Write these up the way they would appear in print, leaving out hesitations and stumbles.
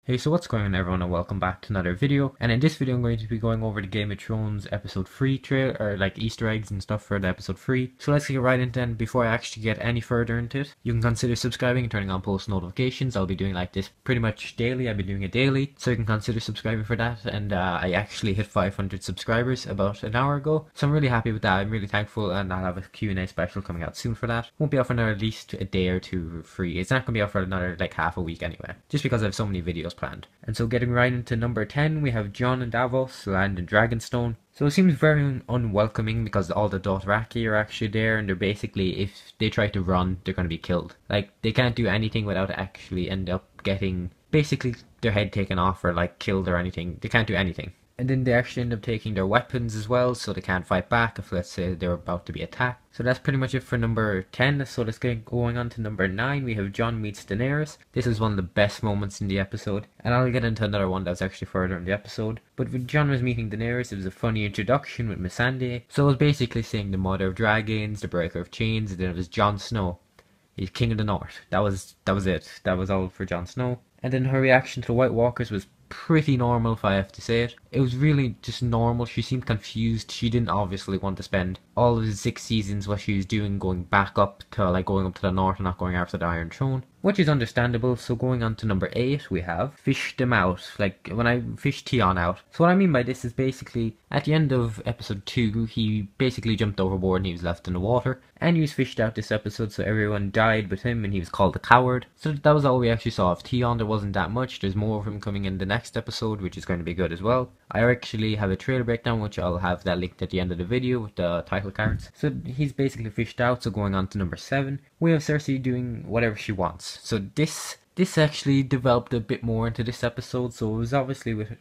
Hey, so what's going on everyone, and welcome back to another video. And in this video I'm going to be going over the Game of Thrones episode 3 trailer, or like Easter eggs and stuff for the episode 3. So let's get right into it. And before I actually get any further into it, you can consider subscribing and turning on post notifications. I'll be doing like this pretty much daily. I've been doing it daily, so you can consider subscribing for that. And I actually hit 500 subscribers about an hour ago, so I'm really happy with that. I'm really thankful, and I'll have a Q&A special coming out soon for that. Won't be out for another at least a day or two free. It's not going to be out for another like half a week anyway, just because I have so many videos planned. And so getting right into number 10, we have Jon and Davos land in Dragonstone. So it seems very unwelcoming because all the Dothraki are actually there, and they're basically, if they try to run, they're going to be killed. Like, they can't do anything without actually end up getting basically their head taken off or like killed or anything. They can't do anything. And then they actually end up taking their weapons as well, so they can't fight back if, let's say, they're about to be attacked. So that's pretty much it for number 10. So let's get going on to number 9. We have Jon meets Daenerys. This is one of the best moments in the episode, and I'll get into another one that's actually further in the episode. But when Jon was meeting Daenerys, it was a funny introduction with Missandei. So it was basically saying the mother of dragons, the breaker of chains, and then it was Jon Snow. He's King of the North. That was it. That was all for Jon Snow. And then her reaction to the White Walkers was pretty normal, if I have to say it. It was really just normal. She seemed confused. She didn't obviously want to spend all of the 6 seasons what she was doing going back up to like going up to the north and not going after the Iron Throne, which is understandable. So going on to number 8, we have fish them out. Like when I fish Theon out. So what I mean by this is basically at the end of episode 2, he basically jumped overboard and he was left in the water, and he was fished out this episode, so everyone died with him and he was called a coward. So that was all we actually saw of Theon. There wasn't that much. There's more of him coming in the next episode, which is going to be good as well. I actually have a trailer breakdown, which I'll have that linked at the end of the video with the title cards. So he's basically fished out. So going on to number 7, we have Cersei doing whatever she wants. So this actually developed a bit more into this episode. So it was obviously with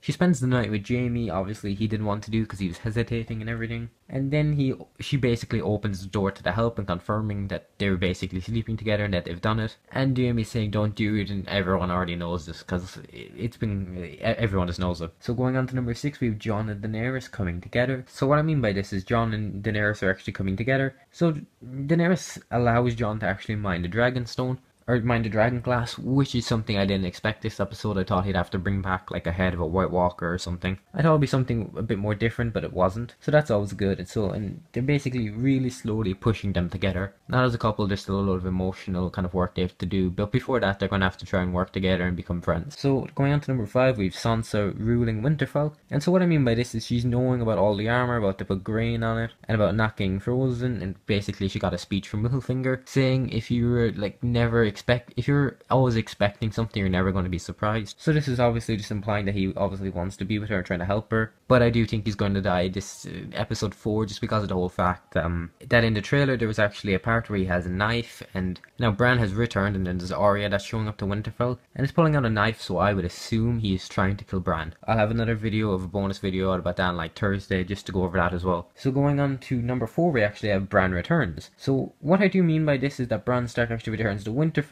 she spends the night with Jaime. Obviously he didn't want to do because he was hesitating and everything. And then she basically opens the door to the help and confirming that they were basically sleeping together and that they've done it. And Jaime saying don't do it, and everyone already knows this because everyone just knows it. So going on to number 6, we have Jon and Daenerys coming together. So what I mean by this is Jon and Daenerys are actually coming together. So Daenerys allows Jon to actually mine the Dragonstone, or mind the dragon glass, which is something I didn't expect this episode. I thought he'd have to bring back like a head of a White Walker or something. I thought it'd be something a bit more different, but it wasn't. So that's always good. And they're basically really slowly pushing them together. Not as a couple, there's still a lot of emotional kind of work they have to do, but before that they're going to have to try and work together and become friends. So going on to number 5, we have Sansa ruling Winterfell. And so what I mean by this is she's knowing about all the armor, about to put grain on it, and about not getting frozen. And basically she got a speech from Littlefinger saying if you were like if you're always expecting something, you're never going to be surprised. So this is obviously just implying that he obviously wants to be with her and trying to help her. But I do think he's going to die this episode 4, just because of the whole fact that in the trailer there was actually a part where he has a knife, and now Bran has returned, and then there's Arya that's showing up to Winterfell and is pulling out a knife, so I would assume he is trying to kill Bran. I'll have another video of a bonus video out about that on like Thursday, just to go over that as well. So going on to number 4, we actually have Bran returns. So what I do mean by this is that Bran Stark actually returns to Winterfell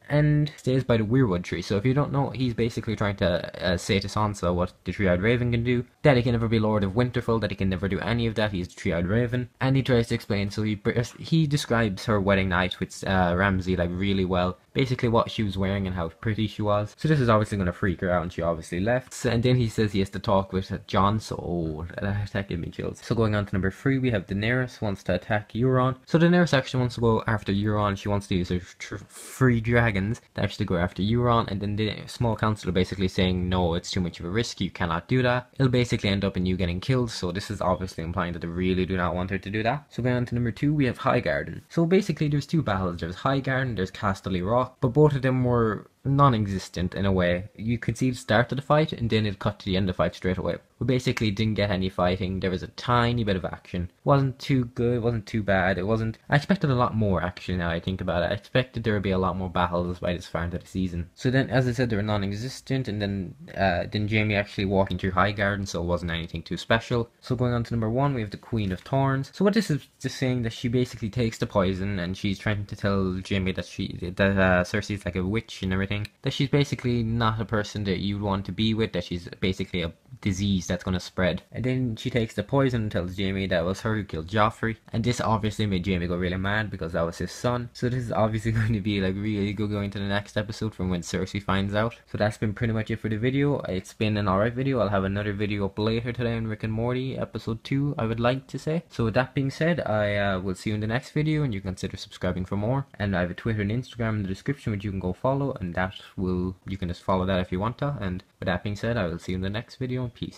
and stays by the Weirwood tree. So if you don't know, he's basically trying to say to Sansa what the Three-Eyed Raven can do, that he can never be Lord of Winterfell, that he can never do any of that, he's the Three-Eyed Raven. And he tries to explain, so he describes her wedding night with Ramsay like really well, basically what she was wearing and how pretty she was. So this is obviously going to freak her out, and she obviously left. And then he says he has to talk with Jon, so that gave me chills. So going on to number 3, we have Daenerys wants to attack Euron. So Daenerys actually wants to go after Euron. She wants to use her 3 dragons to actually go after Euron, and then the small council are basically saying no, it's too much of a risk, you cannot do that. It'll basically end up in you getting killed. So this is obviously implying that they really do not want her to do that. So going on to number 2, we have Highgarden. So basically there's 2 battles. There's Highgarden, there's Casterly Rock, but both of them were non-existent in a way. You could see the start of the fight and then it cut to the end of the fight straight away. We basically didn't get any fighting. There was a tiny bit of action. Wasn't too good, wasn't too bad. I expected a lot more actually now I think about it. I expected there would be a lot more battles by this far into the season. So then, as I said, they were non-existent, and then Jaime actually walking through Highgarden, so it wasn't anything too special. So going on to number 1, we have the Queen of Thorns. So what this is just saying that she basically takes the poison and she's trying to tell Jaime that Cersei's like a witch and everything. everything, that she's basically not a person that you'd want to be with, that she's basically a disease that's going to spread. And then she takes the poison and tells Jamie that was her who killed Joffrey, and this obviously made Jamie go really mad because that was his son. So this is obviously going to be like really good going to the next episode from when Cersei finds out. So that's been pretty much it for the video. It's been an alright video. I'll have another video up later today on Rick and Morty episode 2, I would like to say. So with that being said, I will see you in the next video, and you can consider subscribing for more. And I have a Twitter and Instagram in the description which you can go follow, and you can just follow that if you want to. And with that being said, I will see you in the next video, and peace.